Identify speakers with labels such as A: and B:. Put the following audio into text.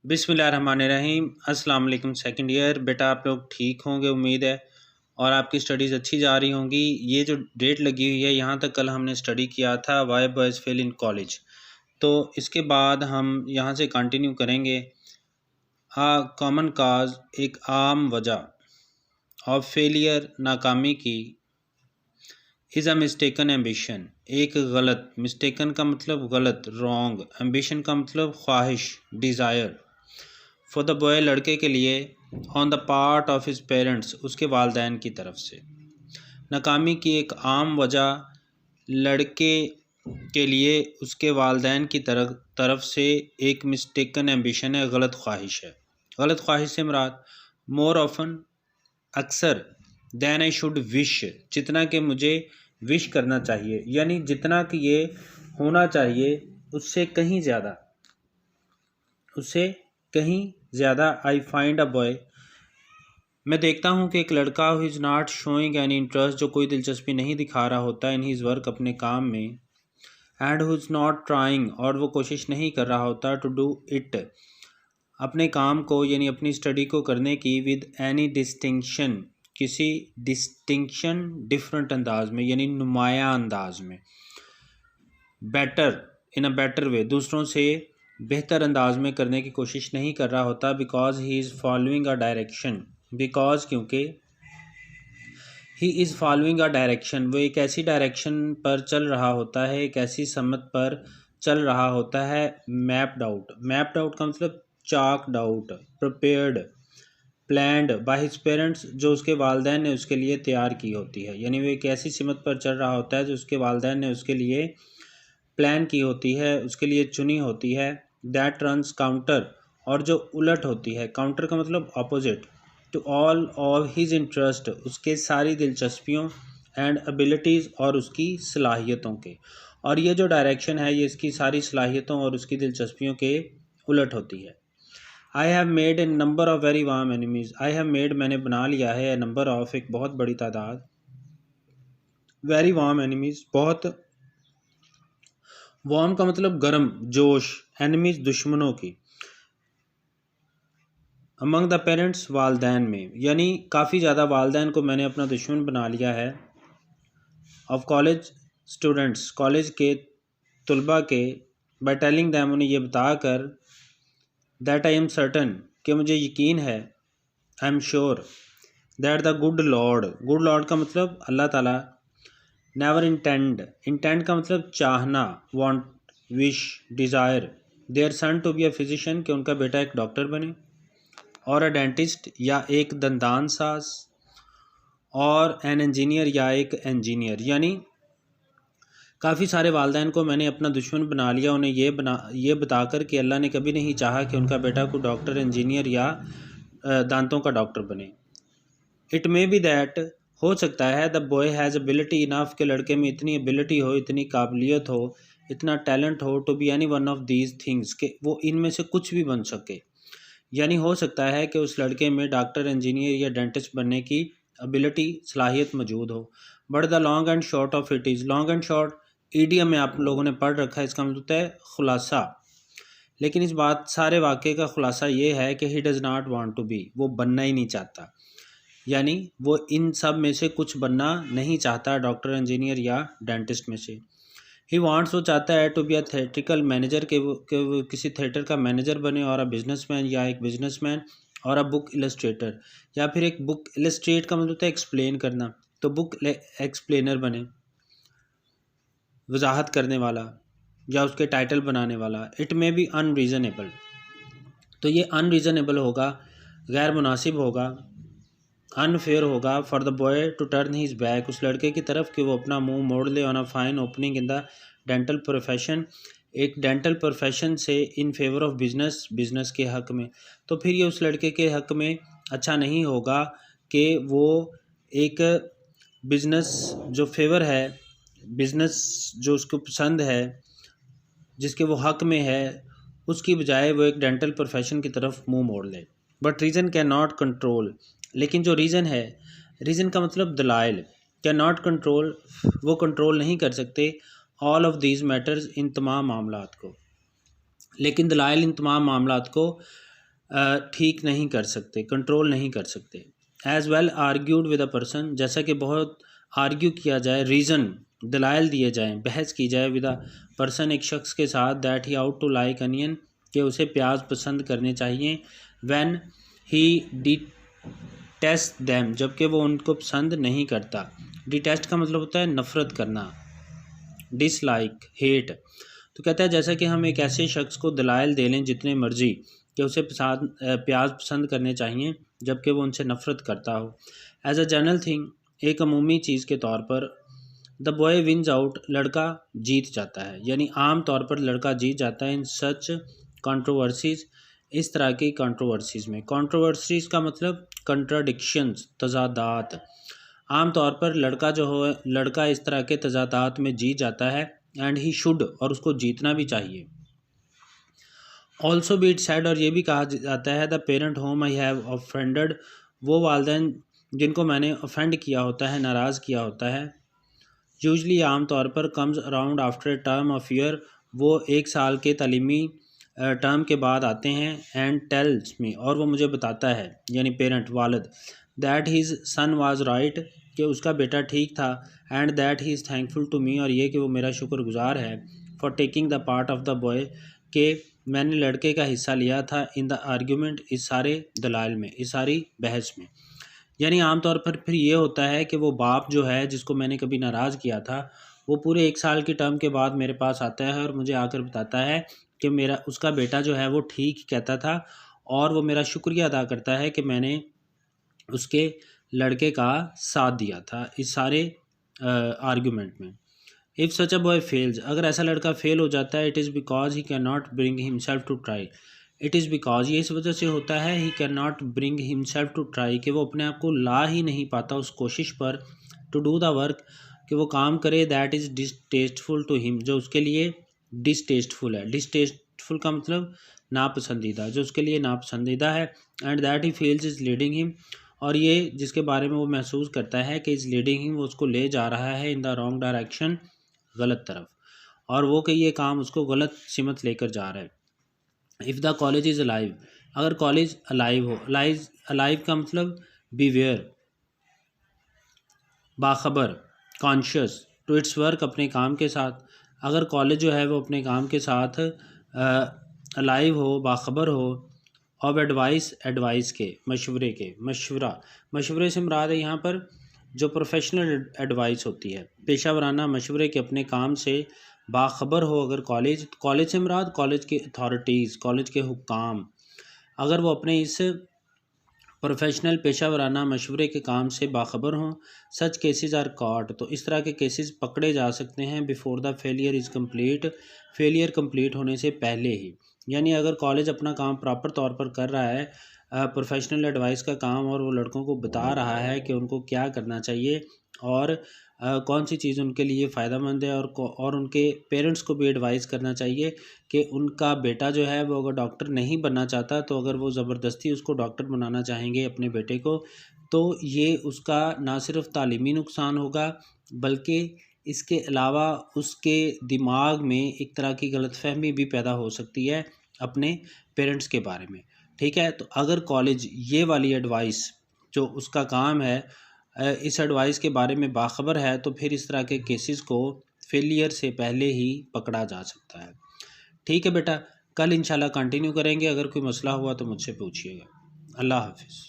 A: बिस्मिल्लाहिर्रहमानिर्रहीम। अस्सलाम वालेकुम सेकंड ईयर। बेटा आप लोग ठीक होंगे उम्मीद है, और आपकी स्टडीज़ अच्छी जा रही होंगी। ये जो डेट लगी हुई है यहाँ तक कल हमने स्टडी किया था why boys fail in college, तो इसके बाद हम यहाँ से कंटिन्यू करेंगे। कॉमन काज, एक आम वजह ऑफ फेलियर, नाकामी की, इज़ अ मिस्टेकन एम्बिशन, एक गलत, मिस्टेकन का मतलब गलत, रॉन्ग, एम्बिशन का मतलब ख्वाहिश, डिज़ायर, फॉर द बॉय लड़के के लिए, on the part of his parents, उसके वालदैन की तरफ से। नाकामी की एक आम वजह लड़के के लिए उसके वालदैन की तरफ से एक मिस्टेकन एम्बिशन है, गलत ख्वाहिश है। गलत ख्वाहिश से मुराद मोर ऑफन, अक्सर, दैन आई शुड विश, जितना कि मुझे विश करना चाहिए, यानी जितना कि ये होना चाहिए उससे कहीं ज़्यादा, आई फाइंड अ बॉय, मैं देखता हूँ कि एक लड़का who is not showing any interest, जो कोई दिलचस्पी नहीं दिखा रहा होता, इन हिज वर्क, अपने काम में, and who is not trying, और वो कोशिश नहीं कर रहा होता, टू डू इट, अपने काम को यानी अपनी स्टडी को करने की, विद एनी डिस्टिंक्शन, किसी डिस्टिंक्शन, डिफरेंट अंदाज में यानी नुमाया अंदाज में, better, in a better way, दूसरों से बेहतर अंदाज में करने की कोशिश नहीं कर रहा होता। Because he is following a direction, because क्योंकि he is following a direction, वो एक ऐसी डायरेक्शन पर चल रहा होता है, एक ऐसी सम्मत पर चल रहा होता है, मैप्ड आउट, मैप्ड आउट का मतलब chalked out, prepared, planned by his parents, जो उसके वालदैन ने उसके लिए तैयार की होती है, यानी वो एक ऐसी सिमत पर चल रहा होता है जो उसके वालदैन ने उसके लिए प्लान की होती है, उसके लिए चुनी होती है। दैट रन्स काउंटर, और जो उलट होती है, काउंटर का मतलब opposite, to all of his interest, उसके सारी दिलचस्पियों, एंड एबिलिटीज़, और उसकी सलाहियतों के, और ये जो डायरेक्शन है ये इसकी सारी सलाहियतों और उसकी दिलचस्पियों के उलट होती है। I have made a number of very warm enemies, I have made, मैंने बना लिया है, ए नंबर ऑफ़, एक बहुत बड़ी तादाद, वेरी वार्म एनिमीज़, बहुत, वार्म का मतलब गर्म, जोश, एनिमीज़ दुश्मनों की, अमंग द पेरेंट्स, वालदैन में, यानी काफ़ी ज़्यादा वालदैन को मैंने अपना दुश्मन बना लिया है। ऑफ कॉलेज स्टूडेंट्स, कॉलेज के तलबा के, बाय टेलिंग दैम, उन्हें ये बताकर, दैट आई एम सर्टन, कि मुझे यकीन है, I am sure, that the good Lord, good Lord का मतलब अल्लाह ताला, नेवर इंटेंड, इंटेंड का मतलब चाहना, want, wish, desire, their son to be a physician, कि उनका बेटा एक डॉक्टर बने, और अ डेंटिस्ट, या एक दंदान साज, और एन इंजीनियर, या एक इंजीनियर, यानी काफ़ी सारे वालदैन को मैंने अपना दुश्मन बना लिया, उन्हें ये बताकर कि अल्लाह ने कभी नहीं चाहा कि उनका बेटा को डॉक्टर, इंजीनियर या दांतों का डॉक्टर बने। इट मे बी दैट, हो सकता है, the boy has ability enough, के लड़के में इतनी एबिलिटी हो, इतनी काबिलियत हो, इतना टैलेंट हो, to be any one of these things, के वो इनमें से कुछ भी बन सके, यानी हो सकता है कि उस लड़के में डॉक्टर, इंजीनियर या डेंटिस्ट बनने की एबिलिटी, सलाहियत मौजूद हो। But the long and short of it is, long and short idiom में आप लोगों ने पढ़ रखा है, इसका मतलब होता है खुलासा, लेकिन इस बात सारे वाक़े का खुलासा ये है कि he does not want to be, वो बनना ही नहीं चाहता, यानी वो इन सब में से कुछ बनना नहीं चाहता, डॉक्टर, इंजीनियर या डेंटिस्ट में से। ही वांट्स, वो चाहता है, to be a theatrical manager, के वो किसी थिएटर का मैनेजर बने, और अ बिजनेसमैन, या एक बिजनेसमैन, और अ बुक इलस्ट्रेटर, या फिर एक बुक इलस्ट्रेट का मतलब होता है एक्सप्लेन करना, तो बुक एक्सप्लेनर बने, वजाहत करने वाला, या उसके टाइटल बनाने वाला। इट मे बी अनरीज़नेबल, तो ये अनरीज़नेबल होगा, गैर मुनासिब होगा, अनफेयर होगा, for the boy to turn his back, उस लड़के की तरफ कि वो अपना मुंह मोड़ ले, on a fine opening in the dental profession, एक डेंटल प्रोफेशन से, in favour of business, business के हक़ में, तो फिर ये उस लड़के के हक़ में अच्छा नहीं होगा कि वो एक बिज़नेस जो फेवर है, बिज़नेस जो उसको पसंद है, जिसके वो हक़ में है, उसकी बजाय वो एक डेंटल प्रोफेशन की तरफ मुंह मोड़ ले। But reason can not control, लेकिन जो रीज़न है, रीज़न का मतलब दलाइल, कैन नॉट कंट्रोल, वो कंट्रोल नहीं कर सकते, ऑल ऑफ दीज मैटर्स, इन तमाम मामलात को, लेकिन दलाइल इन तमाम मामलात को ठीक नहीं कर सकते, कंट्रोल नहीं कर सकते। As well argued with a person, जैसा कि बहुत आर्ग्यू किया जाए, रीज़न दलाइल दिए जाएँ, बहस की जाए विद अ पर्सन, एक शख्स के साथ, that he ought to like onion, कि उसे प्याज पसंद करने चाहिए, व्हेन ही डिटेस्ट दैम, जबकि वो उनको पसंद नहीं करता। डिटेस्ट का मतलब होता है नफ़रत करना, डिसलाइक, हेट। तो कहता है जैसा कि हम एक ऐसे शख्स को दलाइल दे लें जितने मर्जी कि उसे प्याज पसंद करने चाहिए जबकि वो उनसे नफ़रत करता हो। एज अ जनरल थिंग, एक अमूमी चीज़ के तौर पर, द बॉय विन्स आउट, लड़का जीत जाता है, यानी आम तौर पर लड़का जीत जाता है। इन सच कंट्रोवर्सीज, इस तरह की कंट्रोवर्सीज में, कंट्रोवर्सीज का मतलब कंट्राडिक्शंस, तजादात। आम तौर पर लड़का जो हो, लड़का इस तरह के तजादात में जीत जाता है, एंड ही शुड, और उसको जीतना भी चाहिए। ऑल्सो बी इट सैड, और ये भी कहा जाता है, the parent home I have offended, वो वालदैन जिनको मैंने ऑफेंड किया होता है, नाराज़ किया होता है, यूजली आम तौर पर, comes around after a term of year, वो एक साल के तालीमी टर्म के बाद आते हैं, एंड टेल्स मी, और वो मुझे बताता है, यानी पेरेंट, वालिद, that his son was right, कि उसका बेटा ठीक था, and that he is thankful to me, और ये कि वो मेरा शुक्रगुजार है, for taking the part of the boy, कि मैंने लड़के का हिस्सा लिया था, इन द आर्ग्यूमेंट, इस सारे दलाइल में, इस सारी बहस में। यानी आम तौर पर फिर ये होता है कि वो बाप जो है जिसको मैंने कभी नाराज़ किया था, वो पूरे एक साल की टर्म के बाद मेरे पास आता है और मुझे आकर बताता है कि मेरा उसका बेटा जो है वो ठीक कहता था, और वो मेरा शुक्रिया अदा करता है कि मैंने उसके लड़के का साथ दिया था इस सारे आर्ग्यूमेंट में। If such a boy fails, अगर ऐसा लड़का फेल हो जाता है, it is because he can not bring himself to try, it is because, ये इस वजह से होता है, he can not bring himself to try, कि वो अपने आप को ला ही नहीं पाता उस कोशिश पर, टू डू द वर्क, कि वो काम करे, दैट इज़ डिसटेस्टफुल टू हिम, जो उसके लिए डिसटेस्टफुल है। डिसटेस्टफुल का मतलब नापसंदीदा, जो उसके लिए नापसंदीदा है, and that he feels is leading him, और ये जिसके बारे में वो महसूस करता है कि इज़ लीडिंग हिम, वो उसको ले जा रहा है, इन द रॉन्ग डायरेक्शन, गलत तरफ, और वो कि ये काम उसको गलत सिमत लेकर जा रहा है। If the college is alive, अगर कॉलेज अलाइव हो, अलाइव का मतलब बीवेयर, बाखबर, कॉन्शियस, टू इट्स वर्क, अपने काम के साथ। अगर कॉलेज जो है वो अपने काम के साथ अलाइव हो, बाखबर हो, और एडवाइस, एडवाइस के, मशवरे के, मशवरे से मुराद है यहाँ पर जो प्रोफेशनल एडवाइस होती है, पेशा वराना मशवरे के, अपने काम से बाखबर हो। अगर कॉलेज से मुराद कॉलेज के अथॉरिटीज़, कॉलेज के हुक्काम, अगर वो अपने इस प्रोफेशनल पेशा वराना मशवरे के काम से बाखबर हों, सच केसेस आर कॉट, तो इस तरह के केसेस पकड़े जा सकते हैं, before the failure is complete, failure complete होने से पहले ही। यानी अगर कॉलेज अपना काम प्रॉपर तौर पर कर रहा है, प्रोफेशनल एडवाइस का काम, और वो लड़कों को बता रहा है कि उनको क्या करना चाहिए, और कौन सी चीज़ उनके लिए फ़ायदेमंद है, और उनके पेरेंट्स को भी एडवाइस करना चाहिए कि उनका बेटा जो है वो अगर डॉक्टर नहीं बनना चाहता, तो अगर वो ज़बरदस्ती उसको डॉक्टर बनाना चाहेंगे अपने बेटे को, तो ये उसका ना सिर्फ तालीमी नुकसान होगा, बल्कि इसके अलावा उसके दिमाग में एक तरह की गलतफहमी भी पैदा हो सकती है अपने पेरेंट्स के बारे में। ठीक है, तो अगर कॉलेज ये वाली एडवाइस जो उसका काम है, इस एडवाइस के बारे में बाखबर है, तो फिर इस तरह के केसेस को फेलियर से पहले ही पकड़ा जा सकता है। ठीक है बेटा, कल इंशाल्लाह कंटिन्यू करेंगे। अगर कोई मसला हुआ तो मुझसे पूछिएगा। अल्लाह हाफिज़।